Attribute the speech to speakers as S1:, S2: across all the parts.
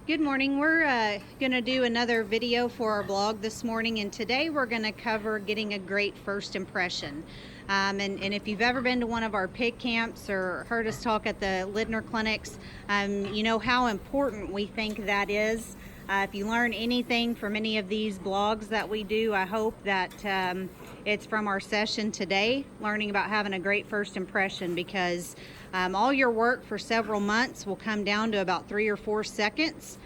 S1: Good morning. We're going to do another video for our blog this morning, and today we're going to cover getting a great first impression. And if you've ever been to one of our pig camps or heard us talk at the Lidner clinics, you know how important we think that is. If you learn anything from any of these blogs that we do, I hope that it's from our session today, learning about having a great first impression, because all your work for several months will come down to about 3 or 4 seconds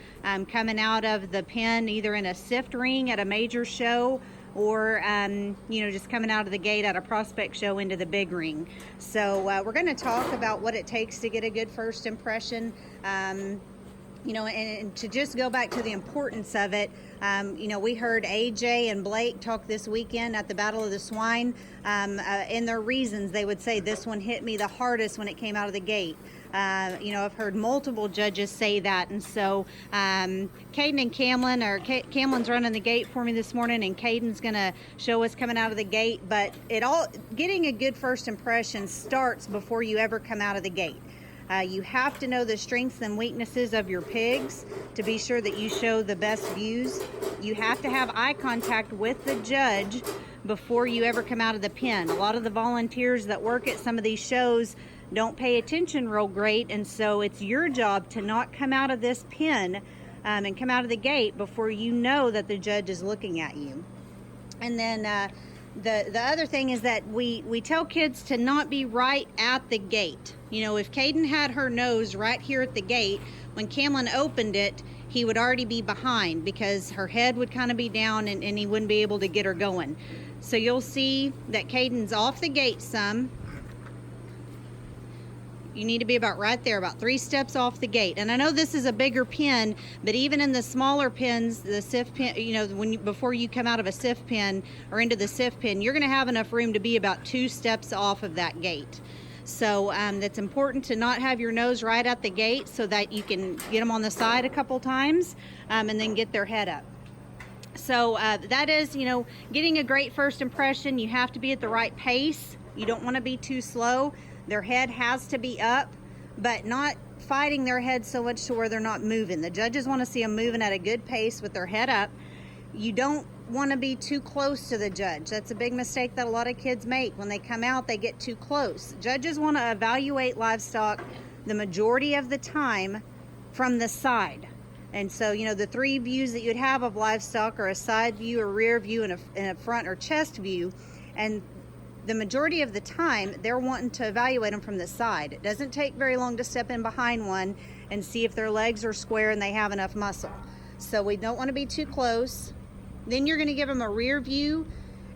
S1: coming out of the pen, either in a sift ring at a major show or just coming out of the gate at a prospect show into the big ring. So we're going to talk about what it takes to get a good first impression. And to just go back to the importance of it, we heard AJ and Blake talk this weekend at the Battle of the Swine. In their reasons, they would say this one hit me the hardest when it came out of the gate. I've heard multiple judges say that, and so Caden and Camlin's running the gate for me this morning, and Caden's gonna show us coming out of the gate. But getting a good first impression starts before you ever come out of the gate. You have to know the strengths and weaknesses of your pigs to be sure that you show the best views. You have to have eye contact with the judge before you ever come out of the pen. A lot of the volunteers that work at some of these shows don't pay attention real great, and so it's your job to not come out of this pen and come out of the gate before you know that the judge is looking at you. And then the other thing is that we tell kids to not be right at the gate. If Caden had her nose right here at the gate, when Camlin opened it, he would already be behind because her head would kind of be down and he wouldn't be able to get her going. So you'll see that Caden's off the gate some. You need to be about right there, about 3 steps off the gate. And I know this is a bigger pen, but even in the smaller pens, the sift pen, before you come out of a sift pen or into the sift pen, you're going to have enough room to be about 2 steps off of that gate. So that's important to not have your nose right at the gate so that you can get them on the side a couple times and then get their head up. So that is, getting a great first impression. You have to be at the right pace. You don't want to be too slow. Their head has to be up, but not fighting their head so much to where they're not moving. The judges want to see them moving at a good pace with their head up. You don't want to be too close to the judge. That's a big mistake that a lot of kids make. When they come out, they get too close. Judges want to evaluate livestock the majority of the time from the side. And so, the 3 views that you'd have of livestock are a side view, a rear view, and a front or chest view. And the majority of the time, they're wanting to evaluate them from the side. It doesn't take very long to step in behind one and see if their legs are square and they have enough muscle. So we don't want to be too close. Then you're going to give them a rear view,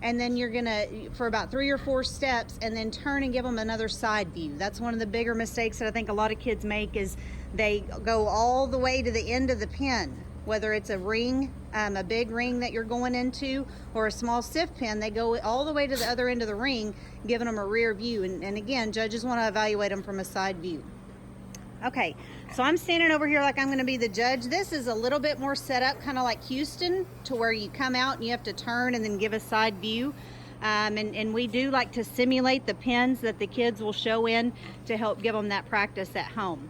S1: and then you're going to, for about 3 or 4 steps, and then turn and give them another side view. That's one of the bigger mistakes that I think a lot of kids make, is they go all the way to the end of the pen. Whether it's a ring, a big ring that you're going into, or a small sift pen, they go all the way to the other end of the ring, giving them a rear view. And again, judges want to evaluate them from a side view. Okay, so I'm standing over here like I'm going to be the judge. This is a little bit more set up, kind of like Houston, to where you come out and you have to turn and then give a side view. And we do like to simulate the pens that the kids will show in to help give them that practice at home.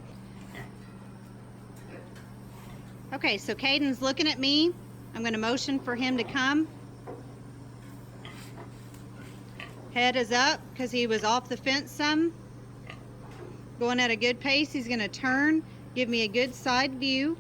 S1: Okay, so Caden's looking at me. I'm going to motion for him to come. Head is up because he was off the fence some. Going at a good pace. He's going to turn, give me a good side view.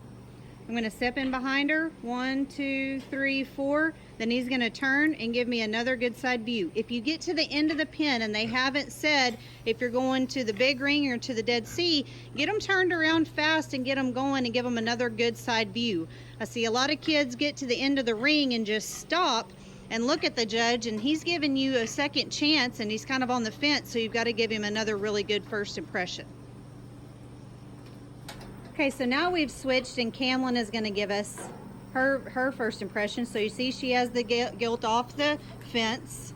S1: I'm going to step in behind her. 1, 2, 3, 4. Then he's going to turn and give me another good side view. If you get to the end of the pen and they haven't said if you're going to the big ring or to the Dead Sea, get them turned around fast and get them going and give them another good side view. I see a lot of kids get to the end of the ring and just stop and look at the judge, and he's giving you a second chance and he's kind of on the fence, so you've got to give him another really good first impression. Okay, so now we've switched and Camlin is going to give us her first impression. So you see she has the gilt off the fence.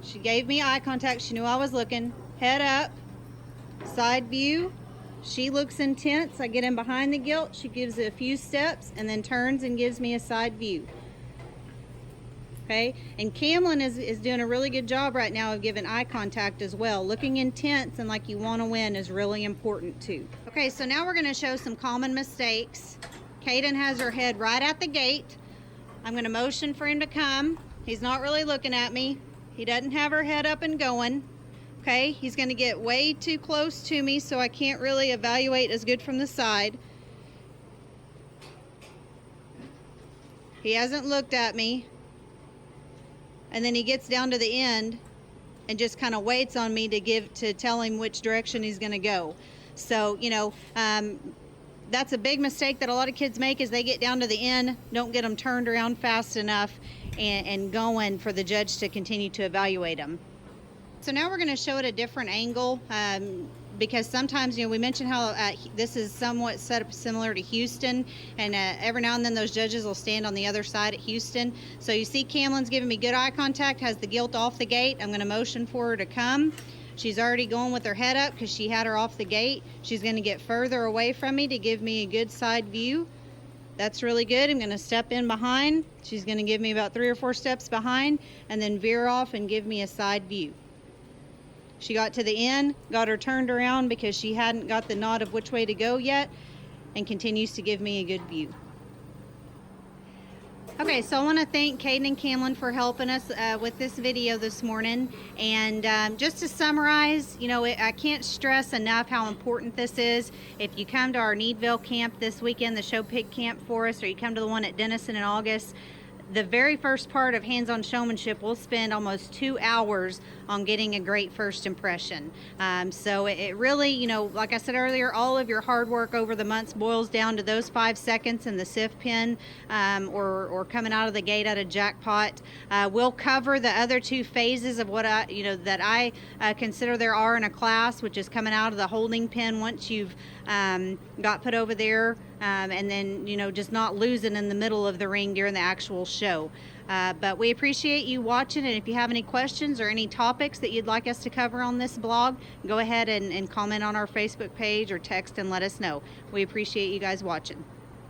S1: She gave me eye contact. She knew I was looking. Head up, side view. She looks intense. I get in behind the gilt. She gives it a few steps and then turns and gives me a side view. Okay, and Camlin is doing a really good job right now of giving eye contact as well. Looking intense and like you want to win is really important too. Okay, so now we're going to show some common mistakes. Caden has her head right at the gate. I'm going to motion for him to come. He's not really looking at me. He doesn't have her head up and going. Okay, he's going to get way too close to me, so I can't really evaluate as good from the side. He hasn't looked at me. And then he gets down to the end and just kind of waits on me to tell him which direction he's going to go. So, you know, that's a big mistake that a lot of kids make, is they get down to the end, don't get them turned around fast enough and going for the judge to continue to evaluate them. So now we're going to show it a different angle, because sometimes, you know, we mentioned how this is somewhat set up similar to Houston, and every now and then those judges will stand on the other side at Houston. So you see Camlin's giving me good eye contact, has the gilt off the gate. I'm going to motion for her to come. She's already going with her head up because she had her off the gate. She's going to get further away from me to give me a good side view. That's really good. I'm going to step in behind. She's going to give me about 3 or 4 steps behind and then veer off and give me a side view. She got to the end, got her turned around because she hadn't got the nod of which way to go yet, and continues to give me a good view. Okay, so I want to thank Caden and Camlin for helping us with this video this morning. And just to summarize, you know, I can't stress enough how important this is. If you come to our Needville camp this weekend, the show pig camp for us, or you come to the one at Denison in August, the very first part of hands-on showmanship, we'll spend almost 2 hours on getting a great first impression. So it really, you know, like I said earlier, all of your hard work over the months boils down to those 5 seconds in the sift pin, or coming out of the gate at a jackpot. We'll cover the other 2 phases of what I consider there are in a class, which is coming out of the holding pin once you've got put over there, and then, you know, just not losing in the middle of the ring during the actual show. But we appreciate you watching, and if you have any questions or any topics that you'd like us to cover on this blog, go ahead and comment on our Facebook page or text and let us know. We appreciate you guys watching.